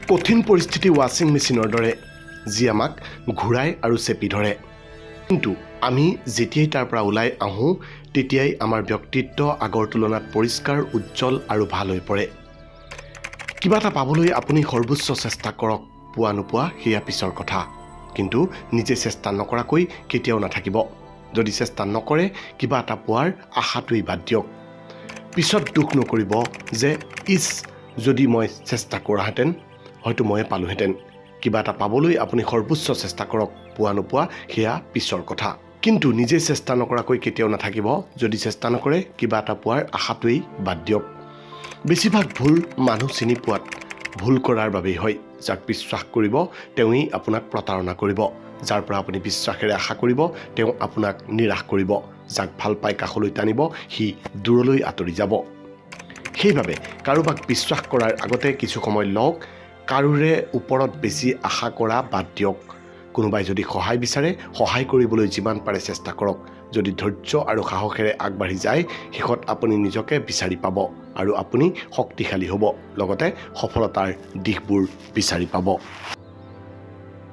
কঠিন পৰিস্থিতি ৱাশ্বিং মেচিনৰ দৰে যি আমাক ঘূৰাই আৰু চেপি ধৰে, কিন্তু আমি যেতিয়াই তাৰ পৰা ওলাই আহোঁ তেতিয়াই আমাৰ ব্যক্তিত্ব আগৰ তুলনাত পৰিষ্কাৰ, উজ্জ্বল আৰু ভাল হৈ পৰে। কিবা এটা পাবলৈ আপুনি সৰ্বোচ্চ চেষ্টা কৰক, পোৱা নোপোৱা সেয়া পিছৰ কথা, কিন্তু নিজে চেষ্টা নকৰাকৈ কেতিয়াও নাথাকিব। যদি চেষ্টা নকৰে কিবা এটা পোৱাৰ আশাটোৱেই বাদ দিয়ক। পিছত দুখ নকৰিব যে যদি মই চেষ্টা কৰাহেঁতেন হয়তো ময়ে পালোহেঁতেন। কিবা এটা পাবলৈ আপুনি সৰ্বোচ্চ চেষ্টা কৰক, পোৱা নোপোৱা সেয়া পিছৰ কথা, কিন্তু নিজে চেষ্টা নকৰাকৈ কেতিয়াও নাথাকিব। যদি চেষ্টা নকৰে কিবা এটা পোৱাৰ আশাটোৱেই বাদ দিয়ক। বেছিভাগ ভুল মানুহ চিনি পোৱাত ভুল কৰাৰ বাবেই হয়। যাক বিশ্বাস কৰিব তেওঁই আপোনাক প্ৰতাৰণা কৰিব। যাৰ পৰা আপুনি বিশ্বাসেৰে আশা কৰিব তেওঁ আপোনাক নিৰাশ কৰিব। যাক ভাল পাই কাষলৈ টানিব সি দূৰলৈ আঁতৰি যাব। সেইবাবে কাৰোবাক বিশ্বাস কৰাৰ আগতে কিছু সময় লওক। কাৰোৰে ওপৰত বেছি আশা কৰা বাদ দিয়ক। কোনোবাই যদি সহায় বিচাৰে সহায় কৰিবলৈ যিমান পাৰে চেষ্টা কৰক। যদি ধৈৰ্য আৰু সাহসেৰে আগবাঢ়ি যায় শেষত আপুনি নিজকে বিচাৰি পাব আৰু আপুনি শক্তিশালী হ'ব, লগতে সফলতাৰ দিশবোৰ বিচাৰি পাব।